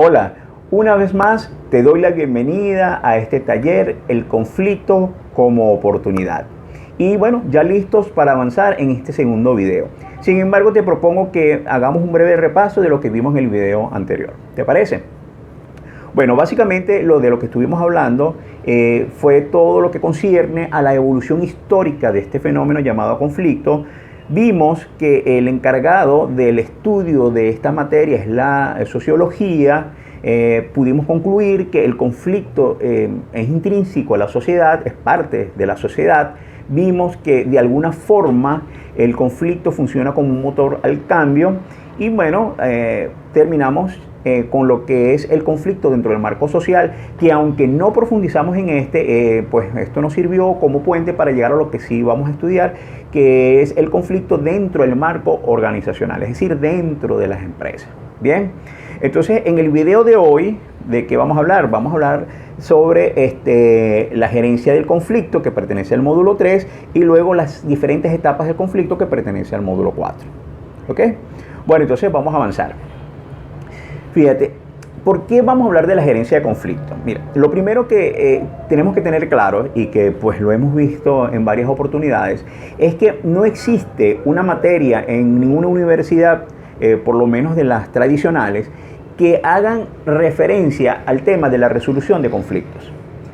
Hola, una vez más te doy la bienvenida a este taller, El conflicto como oportunidad. Y bueno, ya listos para avanzar en este segundo video. Sin embargo, te propongo que hagamos un breve repaso de lo que vimos en el video anterior. ¿Te parece? Bueno, básicamente lo que estuvimos hablando fue todo lo que concierne a la evolución histórica de este fenómeno llamado conflicto. Vimos que el encargado del estudio de esta materia es la sociología. Pudimos concluir que el conflicto es intrínseco a la sociedad, es parte de la sociedad. Vimos que de alguna forma el conflicto funciona como un motor al cambio y bueno, terminamos con lo que es el conflicto dentro del marco social, que aunque no profundizamos en pues esto nos sirvió como puente para llegar a lo que sí vamos a estudiar, que es el conflicto dentro del marco organizacional, es decir, dentro de las empresas. Bien, entonces en el video de hoy, ¿de qué vamos a hablar? Vamos a hablar sobre la gerencia del conflicto, que pertenece al módulo 3, y luego las diferentes etapas del conflicto, que pertenece al módulo 4. ¿Ok? Bueno, entonces vamos a avanzar. Fíjate, ¿por qué vamos a hablar de la gerencia de conflicto? Mira, lo primero que tenemos que tener claro, y que pues lo hemos visto en varias oportunidades, es que no existe una materia en ninguna universidad, por lo menos de las tradicionales, que hagan referencia al tema de la resolución de conflictos.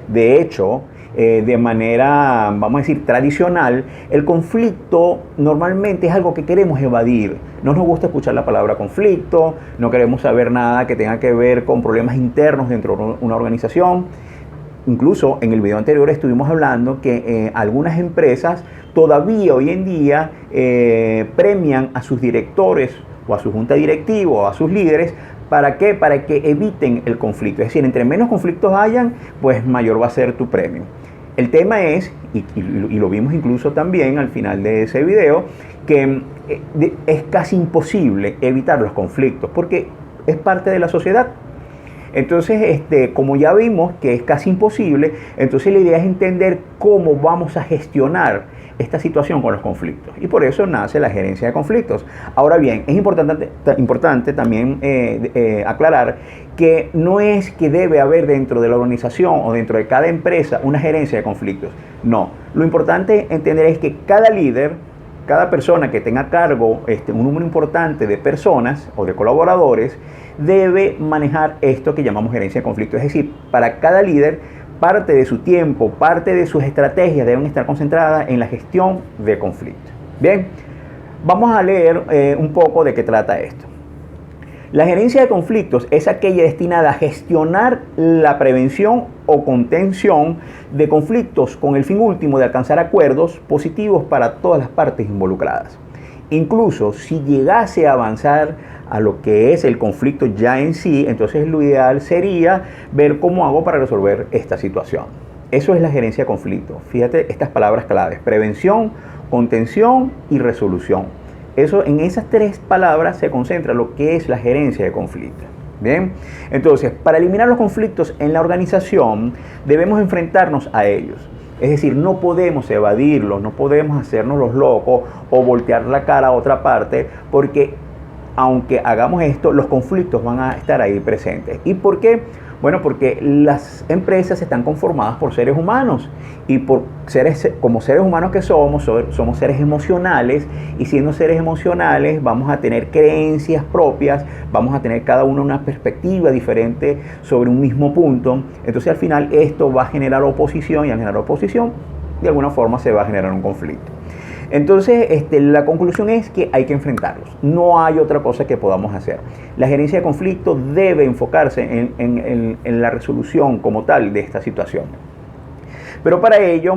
De hecho, de manera, vamos a decir, tradicional, el conflicto normalmente es algo que queremos evadir. No nos gusta escuchar la palabra conflicto, no queremos saber nada que tenga que ver con problemas internos dentro de una organización. Incluso en el video anterior estuvimos hablando que algunas empresas todavía hoy en día premian a sus directores o a su junta directiva o a sus líderes. ¿Para qué? Para que eviten el conflicto. Es decir, entre menos conflictos hayan, pues mayor va a ser tu premio. El tema es, y lo vimos incluso también al final de ese video, que es casi imposible evitar los conflictos porque es parte de la sociedad. Entonces, como ya vimos que es casi imposible, entonces la idea es entender cómo vamos a gestionar esta situación con los conflictos. Y por eso nace la gerencia de conflictos. Ahora bien, es importante también aclarar que no es que debe haber dentro de la organización o dentro de cada empresa una gerencia de conflictos. No, lo importante entender es que cada líder, cada persona que tenga a cargo un número importante de personas o de colaboradores, debe manejar esto que llamamos gerencia de conflictos. Es decir, para cada líder, parte de su tiempo, parte de sus estrategias deben estar concentradas en la gestión de conflictos. Bien, vamos a leer un poco de qué trata esto. La gerencia de conflictos es aquella destinada a gestionar la prevención o contención de conflictos con el fin último de alcanzar acuerdos positivos para todas las partes involucradas. Incluso si llegase a avanzar a lo que es el conflicto ya en sí, entonces lo ideal sería ver cómo hago para resolver esta situación. Eso es la gerencia de conflicto. Fíjate estas palabras claves: prevención, contención y resolución. En esas tres palabras se concentra lo que es la gerencia de conflicto. Bien, entonces, para eliminar los conflictos en la organización, debemos enfrentarnos a ellos. Es decir, no podemos evadirlos, no podemos hacernos los locos o voltear la cara a otra parte, porque aunque hagamos esto, los conflictos van a estar ahí presentes. ¿Y por qué? Bueno, porque las empresas están conformadas por seres humanos y como seres humanos que somos seres emocionales, y siendo seres emocionales vamos a tener creencias propias, vamos a tener cada uno una perspectiva diferente sobre un mismo punto. Entonces al final esto va a generar oposición, y al generar oposición de alguna forma se va a generar un conflicto. Entonces, la conclusión es que hay que enfrentarlos. No hay otra cosa que podamos hacer. La gerencia de conflicto debe enfocarse en la resolución como tal de esta situación. Pero para ello,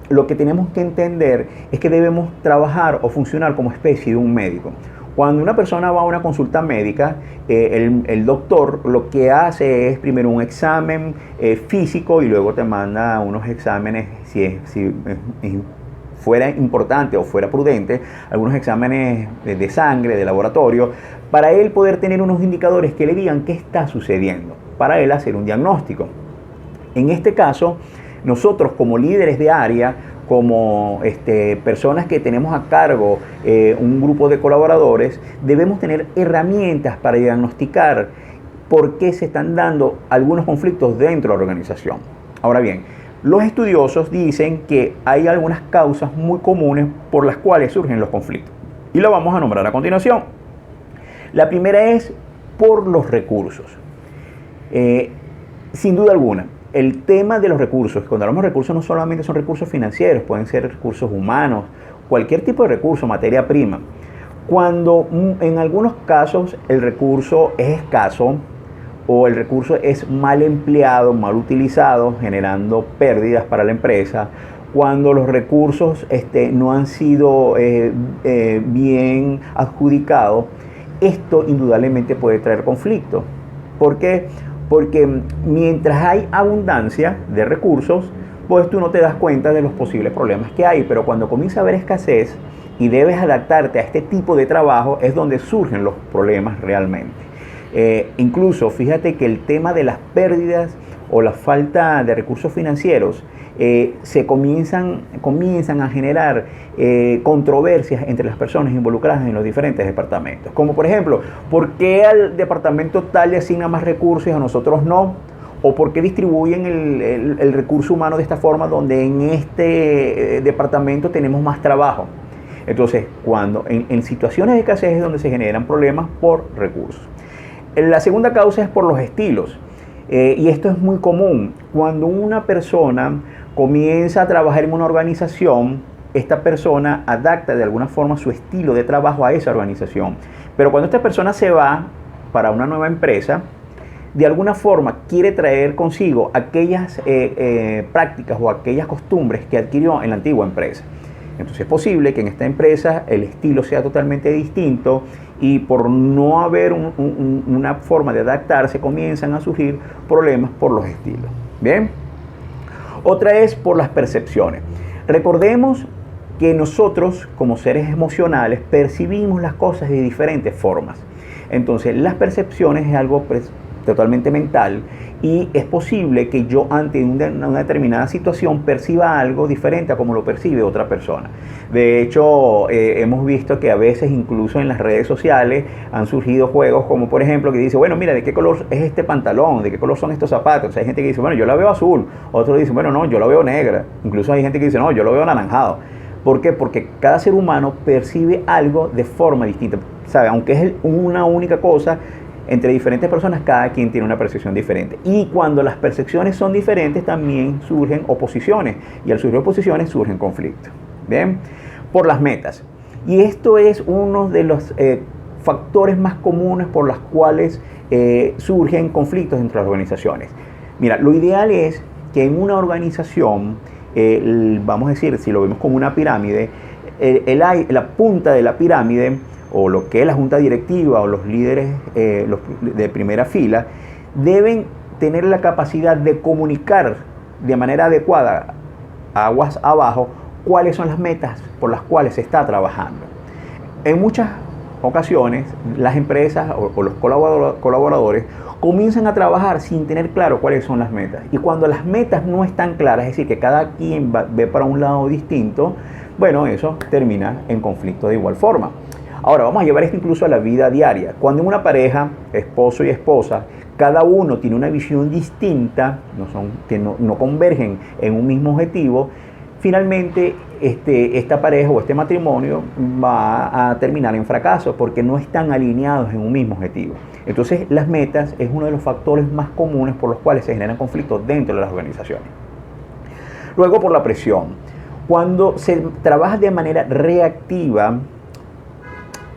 lo que tenemos que entender es que debemos trabajar o funcionar como especie de un médico. Cuando una persona va a una consulta médica, el doctor lo que hace es primero un examen físico y luego te manda unos exámenes, si fuera importante o fuera prudente, algunos exámenes de sangre, de laboratorio, para él poder tener unos indicadores que le digan qué está sucediendo, para él hacer un diagnóstico. En este caso, nosotros como líderes de área, como personas que tenemos a cargo un grupo de colaboradores, debemos tener herramientas para diagnosticar por qué se están dando algunos conflictos dentro de la organización. Ahora bien, los estudiosos dicen que hay algunas causas muy comunes por las cuales surgen los conflictos. Y lo vamos a nombrar a continuación. La primera es por los recursos. Sin duda alguna, el tema de los recursos, cuando hablamos de recursos no solamente son recursos financieros, pueden ser recursos humanos, cualquier tipo de recurso, materia prima. Cuando en algunos casos el recurso es escaso o el recurso es mal empleado, mal utilizado, generando pérdidas para la empresa, cuando los recursos no han sido bien adjudicados, esto indudablemente puede traer conflicto. ¿Por qué? Porque mientras hay abundancia de recursos, pues tú no te das cuenta de los posibles problemas que hay, pero cuando comienza a haber escasez y debes adaptarte a este tipo de trabajo, es donde surgen los problemas realmente. Incluso fíjate que el tema de las pérdidas o la falta de recursos financieros se comienzan a generar controversias entre las personas involucradas en los diferentes departamentos. Como por ejemplo, ¿por qué al departamento tal le asigna más recursos y a nosotros no? ¿O por qué distribuyen el recurso humano de esta forma donde en este departamento tenemos más trabajo? Entonces, cuando en situaciones de escasez es donde se generan problemas por recursos. La segunda causa es por los estilos. Y esto es muy común. Cuando una persona comienza a trabajar en una organización, esta persona adapta de alguna forma su estilo de trabajo a esa organización. Pero cuando esta persona se va para una nueva empresa, de alguna forma quiere traer consigo aquellas prácticas o aquellas costumbres que adquirió en la antigua empresa. Entonces es posible que en esta empresa el estilo sea totalmente distinto y por no haber una forma de adaptarse comienzan a surgir problemas por los estilos. Bien. Otra es por las percepciones. Recordemos que nosotros como seres emocionales percibimos las cosas de diferentes formas. Entonces las percepciones es algo totalmente mental y es posible que yo ante una determinada situación perciba algo diferente a como lo percibe otra persona. De hecho, hemos visto que a veces incluso en las redes sociales han surgido juegos como por ejemplo que dice, bueno, mira, ¿de qué color es este pantalón? ¿De qué color son estos zapatos? O sea, hay gente que dice, bueno, yo la veo azul. Otro dice, bueno, no, yo la veo negra. Incluso hay gente que dice, no, yo lo veo anaranjado. ¿Por qué? Porque cada ser humano percibe algo de forma distinta. ¿Sabe? Aunque es una única cosa, entre diferentes personas cada quien tiene una percepción diferente. Y cuando las percepciones son diferentes también surgen oposiciones. Y al surgir oposiciones surgen conflictos. Bien, por las metas. Y esto es uno de los factores más comunes por los cuales surgen conflictos entre las organizaciones. Mira, lo ideal es que en una organización, vamos a decir, si lo vemos como una pirámide, la punta de la pirámide, o lo que es la junta directiva o los líderes de primera fila, deben tener la capacidad de comunicar de manera adecuada, aguas abajo, cuáles son las metas por las cuales se está trabajando. En muchas ocasiones, las empresas o los colaboradores comienzan a trabajar sin tener claro cuáles son las metas. Y cuando las metas no están claras, es decir, que cada quien ve para un lado distinto, bueno, eso termina en conflicto de igual forma. Ahora, vamos a llevar esto incluso a la vida diaria. Cuando en una pareja, esposo y esposa, cada uno tiene una visión distinta, no convergen en un mismo objetivo, finalmente esta pareja o este matrimonio va a terminar en fracaso porque no están alineados en un mismo objetivo. Entonces, las metas es uno de los factores más comunes por los cuales se generan conflictos dentro de las organizaciones. Luego, por la presión. Cuando se trabaja de manera reactiva,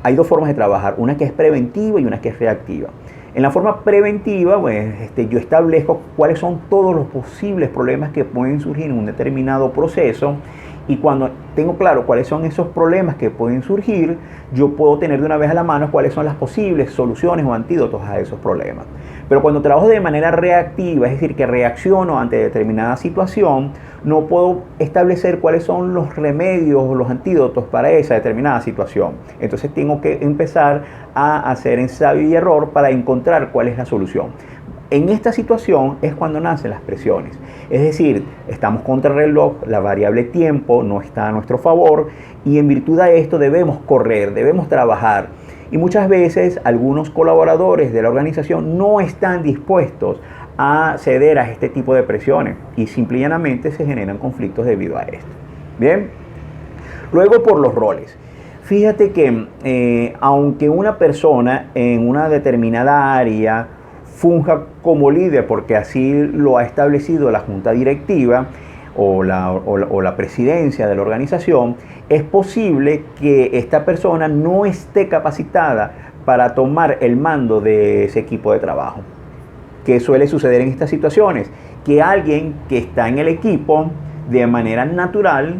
hay dos formas de trabajar, una que es preventiva y una que es reactiva. En la forma preventiva, pues, yo establezco cuáles son todos los posibles problemas que pueden surgir en un determinado proceso y cuando tengo claro cuáles son esos problemas que pueden surgir, yo puedo tener de una vez a la mano cuáles son las posibles soluciones o antídotos a esos problemas. Pero cuando trabajo de manera reactiva, es decir, que reacciono ante determinada situación, no puedo establecer cuáles son los remedios o los antídotos para esa determinada situación. Entonces tengo que empezar a hacer ensayo y error para encontrar cuál es la solución. En esta situación es cuando nacen las presiones. Es decir, estamos contra el reloj, la variable tiempo no está a nuestro favor y en virtud de esto debemos correr, debemos trabajar. Y muchas veces algunos colaboradores de la organización no están dispuestos a ceder a este tipo de presiones y simple y llanamente se generan conflictos debido a esto. Bien, luego por los roles. Fíjate que aunque una persona en una determinada área funja como líder, porque así lo ha establecido la junta directiva o la presidencia de la organización, es posible que esta persona no esté capacitada para tomar el mando de ese equipo de trabajo. ¿Qué suele suceder en estas situaciones? Que alguien que está en el equipo de manera natural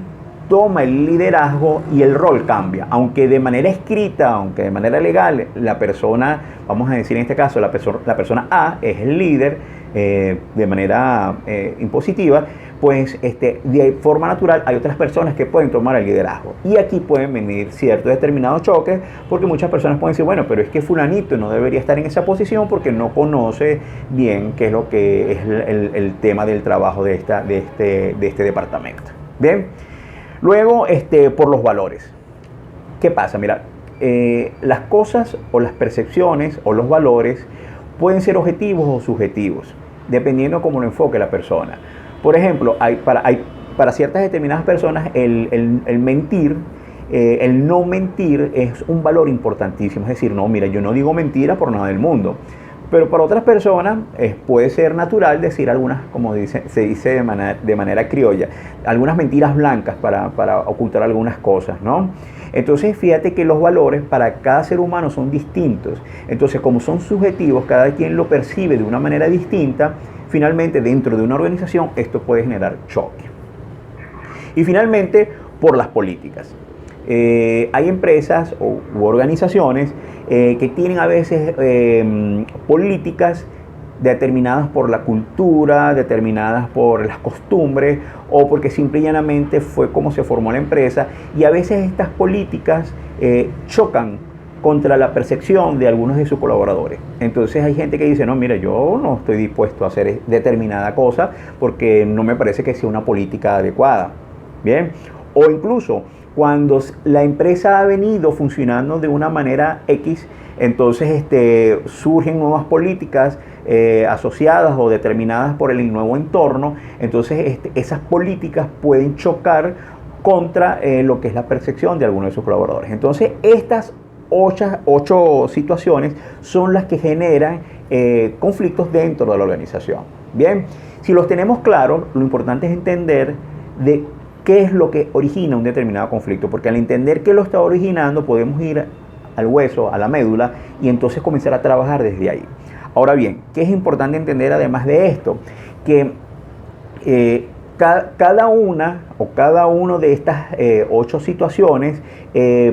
toma el liderazgo y el rol cambia. Aunque de manera escrita, aunque de manera legal, la persona, vamos a decir en este caso, la persona A es el líder de manera impositiva, pues de forma natural hay otras personas que pueden tomar el liderazgo. Y aquí pueden venir ciertos determinados choques, porque muchas personas pueden decir, bueno, pero es que fulanito no debería estar en esa posición porque no conoce bien qué es lo que es el tema del trabajo de este departamento. Bien. Luego, por los valores. ¿Qué pasa? Mira, las cosas o las percepciones o los valores pueden ser objetivos o subjetivos, dependiendo cómo lo enfoque la persona. Por ejemplo, para ciertas determinadas personas el mentir, el no mentir es un valor importantísimo. Es decir, no, mira, yo no digo mentira por nada del mundo. Pero para otras personas puede ser natural decir algunas, como se dice de manera criolla, algunas mentiras blancas para ocultar algunas cosas, ¿no? Entonces fíjate que los valores para cada ser humano son distintos. Entonces como son subjetivos, cada quien lo percibe de una manera distinta, finalmente dentro de una organización esto puede generar choque. Y finalmente por las políticas. Hay empresas u organizaciones que tienen a veces políticas determinadas por la cultura, determinadas por las costumbres o porque simple y llanamente fue como se formó la empresa, y a veces estas políticas chocan contra la percepción de algunos de sus colaboradores. Entonces hay gente que dice, no, mira, yo no estoy dispuesto a hacer determinada cosa porque no me parece que sea una política adecuada. Bien, o incluso cuando la empresa ha venido funcionando de una manera X, entonces surgen nuevas políticas asociadas o determinadas por el nuevo entorno. Entonces esas políticas pueden chocar contra lo que es la percepción de algunos de sus colaboradores. Entonces estas 8 situaciones son las que generan conflictos dentro de la organización. Bien, si los tenemos claros, lo importante es entender de qué es lo que origina un determinado conflicto, porque al entender qué lo está originando podemos ir al hueso, a la médula, y entonces comenzar a trabajar desde ahí. Ahora bien, ¿qué es importante entender además de esto? Que cada uno de estas 8 situaciones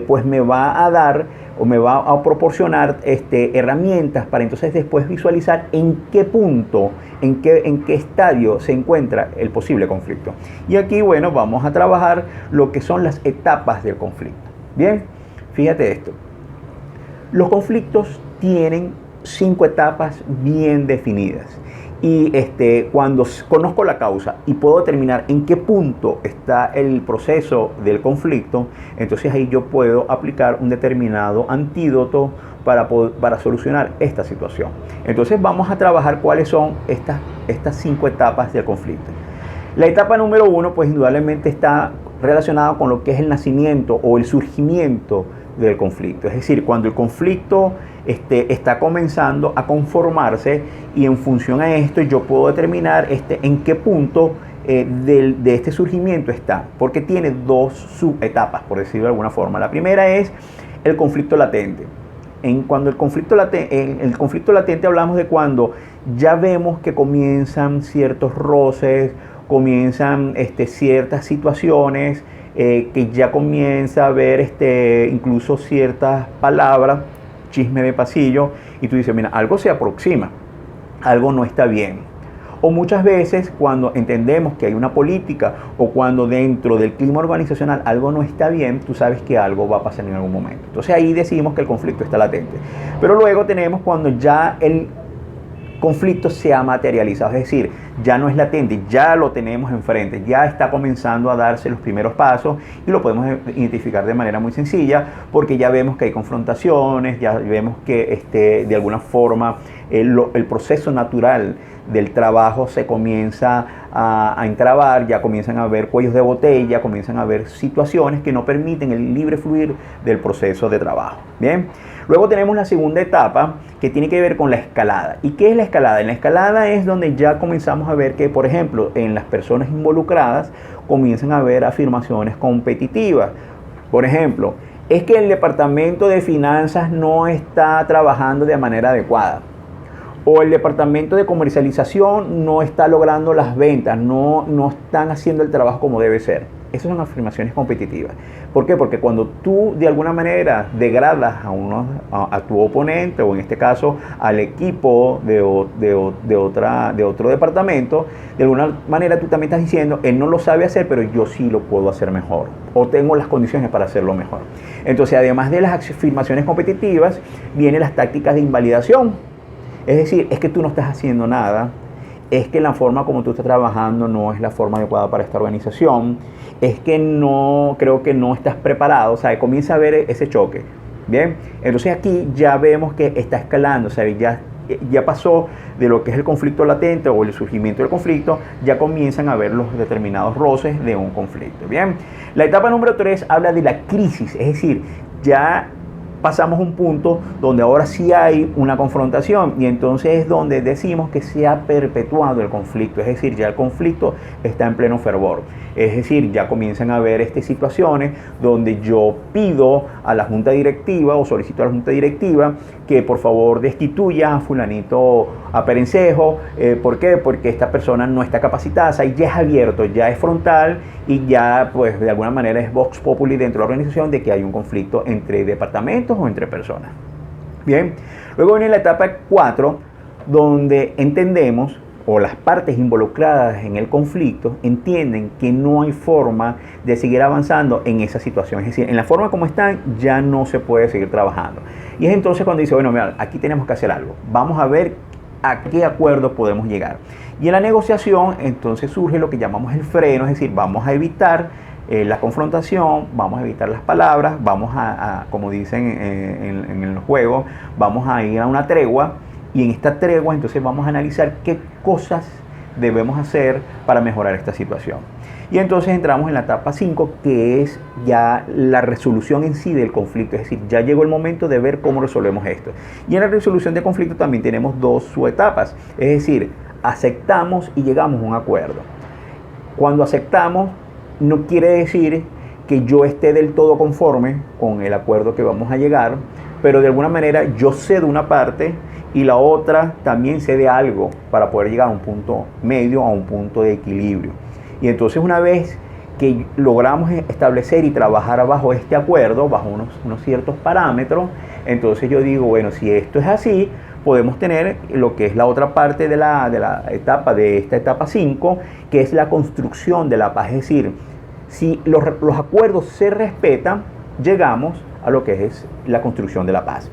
pues me va a dar o me va a proporcionar herramientas para entonces después visualizar en qué punto, en qué estadio se encuentra el posible conflicto. Y aquí, bueno, vamos a trabajar lo que son las etapas del conflicto. Bien, fíjate esto. Los conflictos tienen 5 etapas bien definidas. Y cuando conozco la causa y puedo determinar en qué punto está el proceso del conflicto, entonces ahí yo puedo aplicar un determinado antídoto para solucionar esta situación. Entonces vamos a trabajar cuáles son estas 5 etapas del conflicto. La etapa número 1, pues indudablemente está relacionada con lo que es el nacimiento o el surgimiento del conflicto. Es decir, cuando el conflicto está comenzando a conformarse, y en función a esto yo puedo determinar en qué punto de este surgimiento está, porque tiene 2 subetapas, por decirlo de alguna forma. La primera es el conflicto latente. Cuando el conflicto latente hablamos de cuando ya vemos que comienzan ciertos roces, comienzan ciertas situaciones, que ya comienza a haber incluso ciertas palabras, chisme de pasillo, y tú dices, mira, algo se aproxima, algo no está bien. O muchas veces cuando entendemos que hay una política o cuando dentro del clima organizacional algo no está bien, tú sabes que algo va a pasar en algún momento. Entonces ahí decimos que el conflicto está latente. Pero luego tenemos cuando ya el conflicto se ha materializado, es decir, ya no es latente, ya lo tenemos enfrente, ya está comenzando a darse los primeros pasos y lo podemos identificar de manera muy sencilla porque ya vemos que hay confrontaciones, ya vemos que de alguna forma el proceso natural del trabajo se comienza a entrabar, ya comienzan a haber cuellos de botella, comienzan a haber situaciones que no permiten el libre fluir del proceso de trabajo. Bien, luego tenemos la segunda etapa que tiene que ver con la escalada. ¿Y qué es la escalada? En la escalada es donde ya comenzamos a ver que, por ejemplo, en las personas involucradas comienzan a haber afirmaciones competitivas. Por ejemplo, es que el departamento de finanzas no está trabajando de manera adecuada. O el departamento de comercialización no está logrando las ventas, no están haciendo el trabajo como debe ser. Esas son afirmaciones competitivas. ¿Por qué? Porque cuando tú de alguna manera degradas a tu oponente, o en este caso al equipo de otro departamento, de alguna manera tú también estás diciendo, él no lo sabe hacer, pero yo sí lo puedo hacer mejor. O tengo las condiciones para hacerlo mejor. Entonces, además de las afirmaciones competitivas, vienen las tácticas de invalidación. Es decir, es que tú no estás haciendo nada, es que la forma como tú estás trabajando no es la forma adecuada para esta organización, es que creo que no estás preparado, o sea, comienza a haber ese choque. Bien, entonces aquí ya vemos que está escalando, o sea, ya pasó de lo que es el conflicto latente o el surgimiento del conflicto, ya comienzan a ver los determinados roces de un conflicto. Bien, la etapa número 3 habla de la crisis, es decir, ya pasamos un punto donde ahora sí hay una confrontación y entonces es donde decimos que se ha perpetuado el conflicto, es decir, ya el conflicto está en pleno fervor, es decir, ya comienzan a haber situaciones donde yo pido a la junta directiva o solicito a la junta directiva que por favor destituya a fulanito a Perencejo. ¿Por qué? Porque esta persona no está capacitada, o sea, ya es abierto, ya es frontal y ya pues de alguna manera es vox populi dentro de la organización de que hay un conflicto entre departamentos o entre personas. Bien, luego viene la etapa 4 donde entendemos o las partes involucradas en el conflicto entienden que no hay forma de seguir avanzando en esa situación, es decir, en la forma como están ya no se puede seguir trabajando. Y es entonces cuando dice, bueno, mira, aquí tenemos que hacer algo, vamos a ver a qué acuerdo podemos llegar. Y en la negociación entonces surge lo que llamamos el freno, es decir, vamos a evitar la confrontación, vamos a evitar las palabras, vamos como dicen en el juego, vamos a ir a una tregua. Y en esta tregua entonces vamos a analizar qué cosas debemos hacer para mejorar esta situación. Y entonces entramos en la etapa 5, que es ya la resolución en sí del conflicto. Es decir, ya llegó el momento de ver cómo resolvemos esto. Y en la resolución de conflicto también tenemos dos subetapas. Es decir, aceptamos y llegamos a un acuerdo. Cuando aceptamos, no quiere decir que yo esté del todo conforme con el acuerdo que vamos a llegar, pero de alguna manera yo cedo una parte y la otra también cede algo para poder llegar a un punto medio, a un punto de equilibrio. Y entonces una vez que logramos establecer y trabajar bajo este acuerdo, bajo unos ciertos parámetros, entonces yo digo, bueno, si esto es así, podemos tener lo que es la otra parte de esta etapa 5, que es la construcción de la paz. Es decir, si los acuerdos se respetan, llegamos a lo que es la construcción de la paz.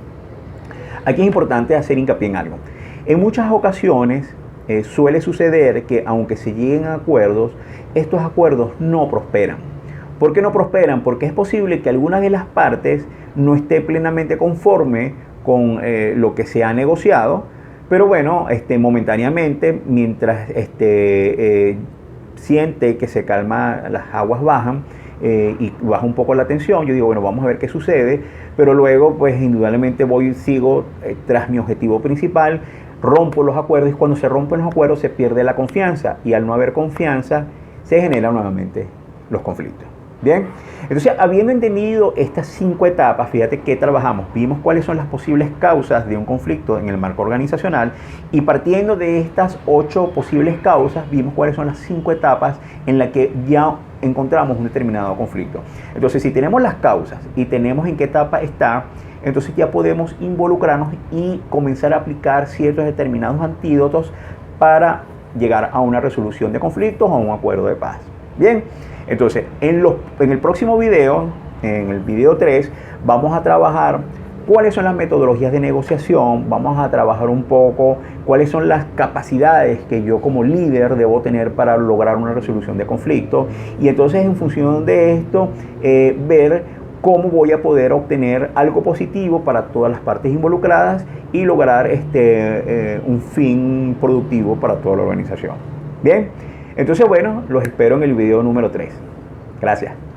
Aquí es importante hacer hincapié en algo. En muchas ocasiones suele suceder que aunque se lleguen a acuerdos, estos acuerdos no prosperan. ¿Por qué no prosperan? Porque es posible que alguna de las partes no esté plenamente conforme con lo que se ha negociado, pero bueno, momentáneamente, mientras siente que se calma, las aguas bajan, y baja un poco la tensión, yo digo, bueno, vamos a ver qué sucede, pero luego pues indudablemente sigo tras mi objetivo principal, rompo los acuerdos y cuando se rompen los acuerdos se pierde la confianza y al no haber confianza se generan nuevamente los conflictos. Bien, entonces habiendo entendido estas 5 etapas, fíjate que trabajamos, vimos cuáles son las posibles causas de un conflicto en el marco organizacional y partiendo de estas 8 posibles causas, vimos cuáles son las 5 etapas en las que ya encontramos un determinado conflicto. Entonces si tenemos las causas y tenemos en qué etapa está, entonces ya podemos involucrarnos y comenzar a aplicar ciertos determinados antídotos para llegar a una resolución de conflictos o a un acuerdo de paz. Bien, entonces en el próximo video, en el video 3, vamos a trabajar cuáles son las metodologías de negociación, vamos a trabajar un poco cuáles son las capacidades que yo como líder debo tener para lograr una resolución de conflicto, y entonces en función de esto ver cómo voy a poder obtener algo positivo para todas las partes involucradas y lograr un fin productivo para toda la organización. Bien, entonces bueno, los espero en el video número 3. Gracias.